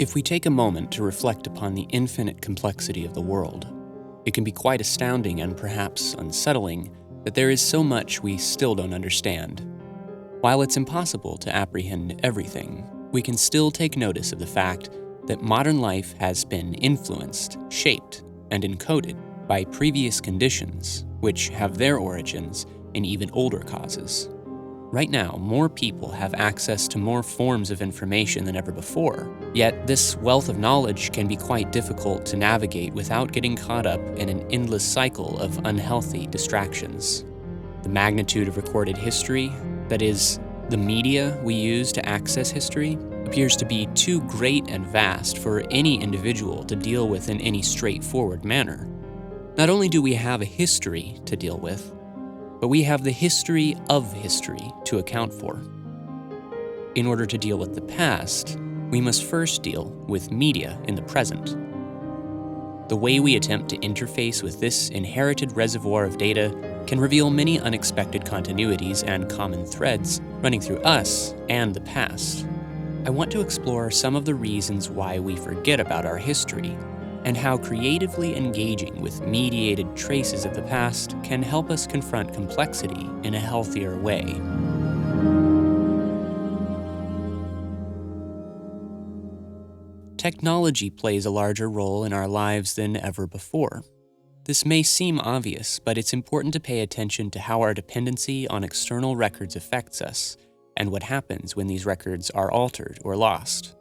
If we take a moment to reflect upon the infinite complexity of the world, it can be quite astounding and perhaps unsettling that there is so much we still don't understand. While it's impossible to apprehend everything, we can still take notice of the fact that modern life has been influenced, shaped, and encoded by previous conditions, which have their origins in even older causes. Right now, more people have access to more forms of information than ever before, yet this wealth of knowledge can be quite difficult to navigate without getting caught up in an endless cycle of unhealthy distractions. The magnitude of recorded history, that is, the media we use to access history, appears to be too great and vast for any individual to deal with in any straightforward manner. Not only do we have a history to deal with, but we have the history of history to account for. In order to deal with the past, we must first deal with media in the present. The way we attempt to interface with this inherited reservoir of data can reveal many unexpected continuities and common threads running through us and the past. I want to explore some of the reasons why we forget about our history, and how creatively engaging with mediated traces of the past can help us confront complexity in a healthier way. Technology plays a larger role in our lives than ever before. This may seem obvious, but it's important to pay attention to how our dependency on external records affects us, and what happens when these records are altered or lost.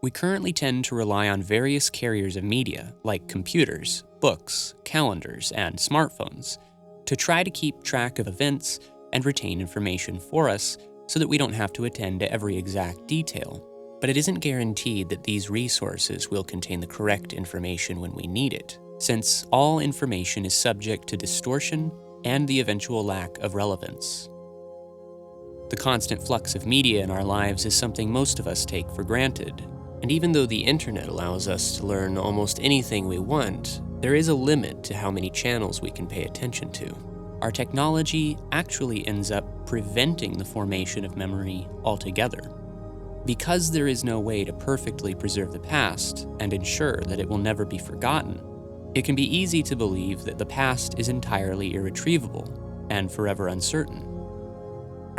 We currently tend to rely on various carriers of media, like computers, books, calendars, and smartphones, to try to keep track of events and retain information for us so that we don't have to attend to every exact detail. But it isn't guaranteed that these resources will contain the correct information when we need it, since all information is subject to distortion and the eventual lack of relevance. The constant flux of media in our lives is something most of us take for granted. And even though the internet allows us to learn almost anything we want, there is a limit to how many channels we can pay attention to. Our technology actually ends up preventing the formation of memory altogether. Because there is no way to perfectly preserve the past and ensure that it will never be forgotten, it can be easy to believe that the past is entirely irretrievable and forever uncertain.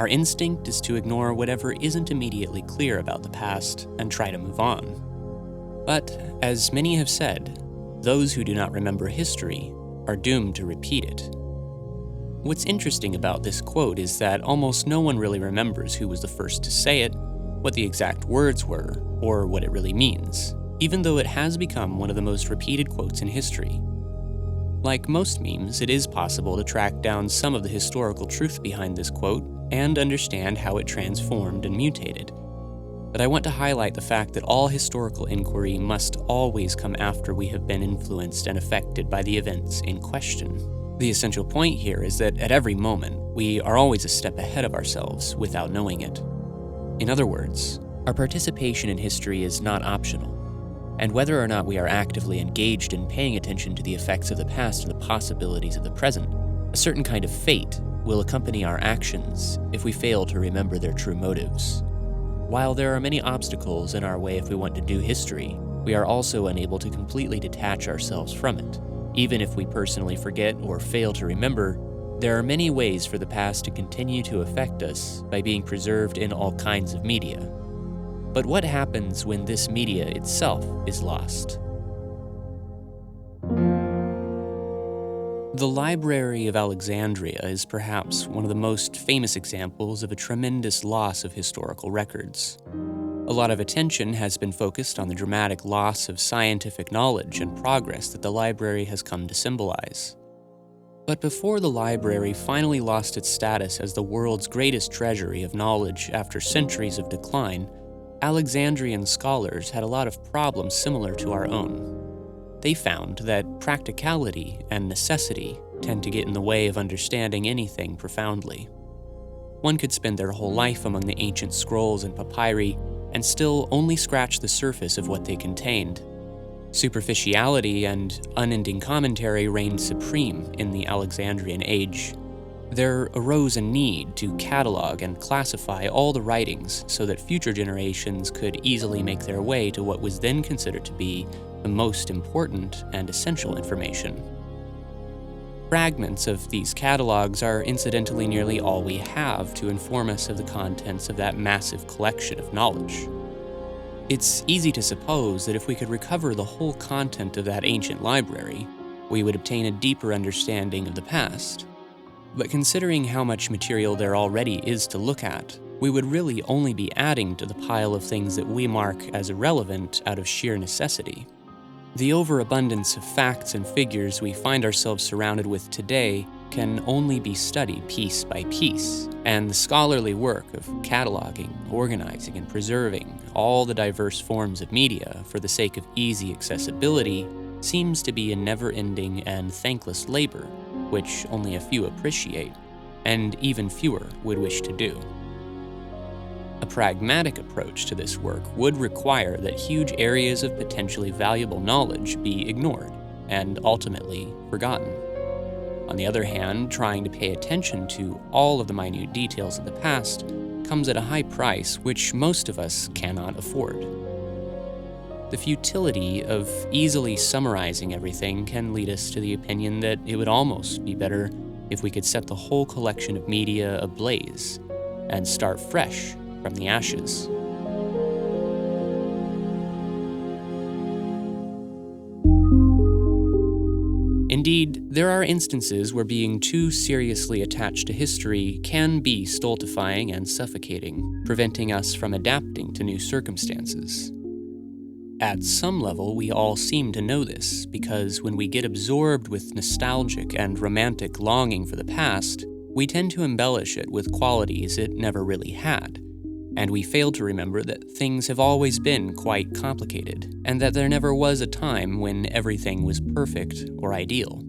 Our instinct is to ignore whatever isn't immediately clear about the past and try to move on. But, as many have said, those who do not remember history are doomed to repeat it. What's interesting about this quote is that almost no one really remembers who was the first to say it, what the exact words were, or what it really means, even though it has become one of the most repeated quotes in history. Like most memes, it is possible to track down some of the historical truth behind this quote and understand how it transformed and mutated. But I want to highlight the fact that all historical inquiry must always come after we have been influenced and affected by the events in question. The essential point here is that at every moment, we are always a step ahead of ourselves without knowing it. In other words, our participation in history is not optional, and whether or not we are actively engaged in paying attention to the effects of the past and the possibilities of the present, a certain kind of fate will accompany our actions if we fail to remember their true motives. While there are many obstacles in our way if we want to do history, we are also unable to completely detach ourselves from it. Even if we personally forget or fail to remember, there are many ways for the past to continue to affect us by being preserved in all kinds of media. But what happens when this media itself is lost? The Library of Alexandria is perhaps one of the most famous examples of a tremendous loss of historical records. A lot of attention has been focused on the dramatic loss of scientific knowledge and progress that the library has come to symbolize. But before the library finally lost its status as the world's greatest treasury of knowledge after centuries of decline, Alexandrian scholars had a lot of problems similar to our own. They found that practicality and necessity tend to get in the way of understanding anything profoundly. One could spend their whole life among the ancient scrolls and papyri and still only scratch the surface of what they contained. Superficiality and unending commentary reigned supreme in the Alexandrian Age. There arose a need to catalog and classify all the writings so that future generations could easily make their way to what was then considered to be the most important and essential information. Fragments of these catalogs are incidentally nearly all we have to inform us of the contents of that massive collection of knowledge. It's easy to suppose that if we could recover the whole content of that ancient library, we would obtain a deeper understanding of the past. But considering how much material there already is to look at, we would really only be adding to the pile of things that we mark as irrelevant out of sheer necessity. The overabundance of facts and figures we find ourselves surrounded with today can only be studied piece by piece, and the scholarly work of cataloging, organizing, and preserving all the diverse forms of media for the sake of easy accessibility seems to be a never-ending and thankless labor, which only a few appreciate, and even fewer would wish to do. A pragmatic approach to this work would require that huge areas of potentially valuable knowledge be ignored and ultimately forgotten. On the other hand, trying to pay attention to all of the minute details of the past comes at a high price which most of us cannot afford. The futility of easily summarizing everything can lead us to the opinion that it would almost be better if we could set the whole collection of media ablaze and start fresh from the ashes. Indeed, there are instances where being too seriously attached to history can be stultifying and suffocating, preventing us from adapting to new circumstances. At some level, we all seem to know this, because when we get absorbed with nostalgic and romantic longing for the past, we tend to embellish it with qualities it never really had, and we fail to remember that things have always been quite complicated, and that there never was a time when everything was perfect or ideal.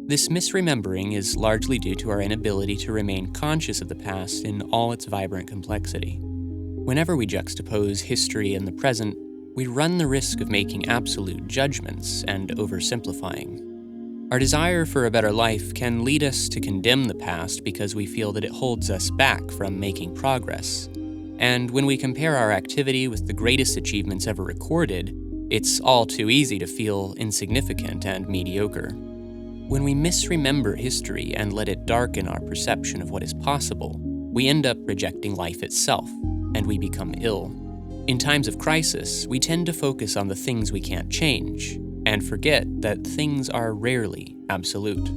This misremembering is largely due to our inability to remain conscious of the past in all its vibrant complexity. Whenever we juxtapose history and the present, we run the risk of making absolute judgments and oversimplifying. Our desire for a better life can lead us to condemn the past because we feel that it holds us back from making progress. And when we compare our activity with the greatest achievements ever recorded, it's all too easy to feel insignificant and mediocre. When we misremember history and let it darken our perception of what is possible, we end up rejecting life itself, and we become ill. In times of crisis, we tend to focus on the things we can't change, and forget that things are rarely absolute.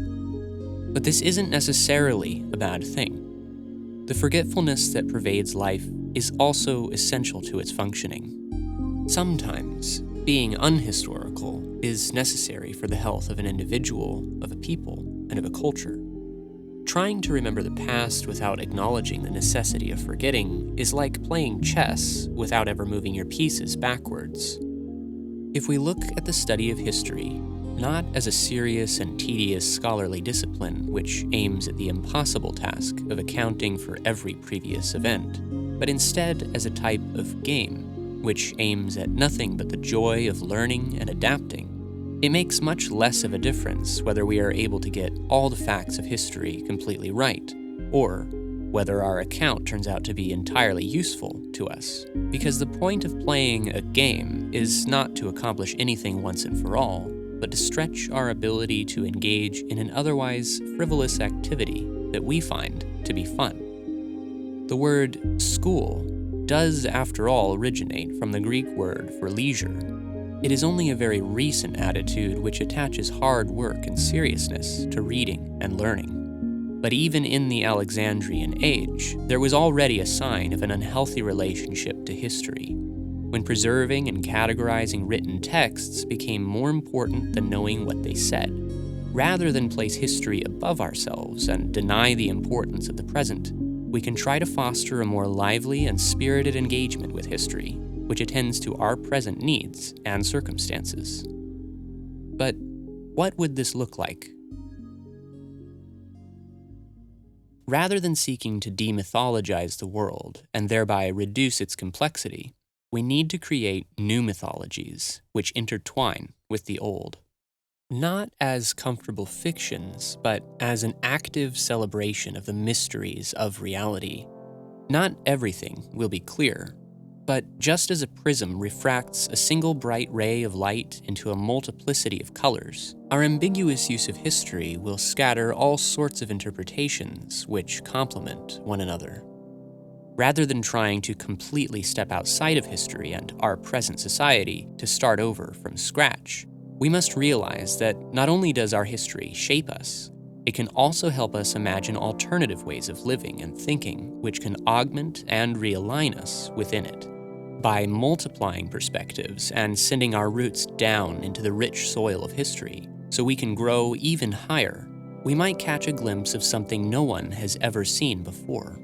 But this isn't necessarily a bad thing. The forgetfulness that pervades life is also essential to its functioning. Sometimes, being unhistorical is necessary for the health of an individual, of a people, and of a culture. Trying to remember the past without acknowledging the necessity of forgetting is like playing chess without ever moving your pieces backwards. If we look at the study of history, not as a serious and tedious scholarly discipline which aims at the impossible task of accounting for every previous event, but instead as a type of game which aims at nothing but the joy of learning and adapting, it makes much less of a difference whether we are able to get all the facts of history completely right, or whether our account turns out to be entirely useful to us. Because the point of playing a game is not to accomplish anything once and for all, but to stretch our ability to engage in an otherwise frivolous activity that we find to be fun. The word school does, after all, originate from the Greek word for leisure. It is only a very recent attitude which attaches hard work and seriousness to reading and learning. But even in the Alexandrian Age, there was already a sign of an unhealthy relationship to history, when preserving and categorizing written texts became more important than knowing what they said. Rather than place history above ourselves and deny the importance of the present, we can try to foster a more lively and spirited engagement with history, which attends to our present needs and circumstances. But what would this look like? Rather than seeking to demythologize the world and thereby reduce its complexity, we need to create new mythologies which intertwine with the old. Not as comfortable fictions, but as an active celebration of the mysteries of reality. Not everything will be clear, but just as a prism refracts a single bright ray of light into a multiplicity of colors, our ambiguous use of history will scatter all sorts of interpretations which complement one another. Rather than trying to completely step outside of history and our present society to start over from scratch, we must realize that not only does our history shape us, it can also help us imagine alternative ways of living and thinking which can augment and realign us within it. By multiplying perspectives and sending our roots down into the rich soil of history so we can grow even higher, we might catch a glimpse of something no one has ever seen before.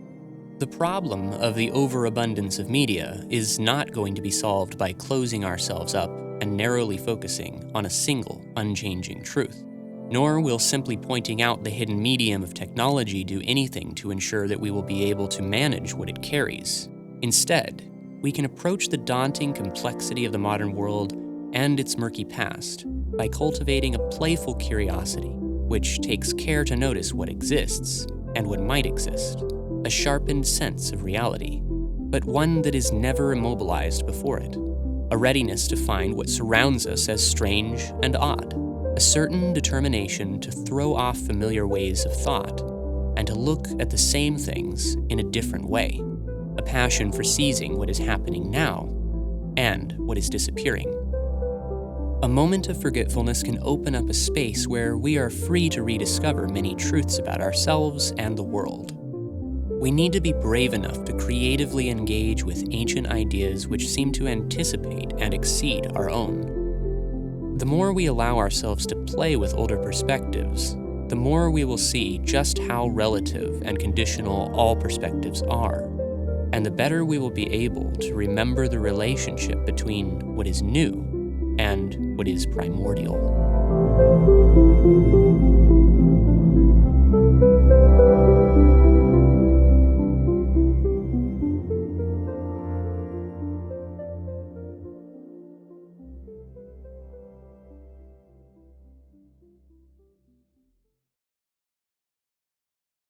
The problem of the overabundance of media is not going to be solved by closing ourselves up and narrowly focusing on a single, unchanging truth. Nor will simply pointing out the hidden medium of technology do anything to ensure that we will be able to manage what it carries. Instead, we can approach the daunting complexity of the modern world and its murky past by cultivating a playful curiosity, which takes care to notice what exists and what might exist, a sharpened sense of reality, but one that is never immobilized before it, a readiness to find what surrounds us as strange and odd, a certain determination to throw off familiar ways of thought and to look at the same things in a different way, a passion for seizing what is happening now and what is disappearing. A moment of forgetfulness can open up a space where we are free to rediscover many truths about ourselves and the world. We need to be brave enough to creatively engage with ancient ideas which seem to anticipate and exceed our own. The more we allow ourselves to play with older perspectives, the more we will see just how relative and conditional all perspectives are, and the better we will be able to remember the relationship between what is new and what is primordial.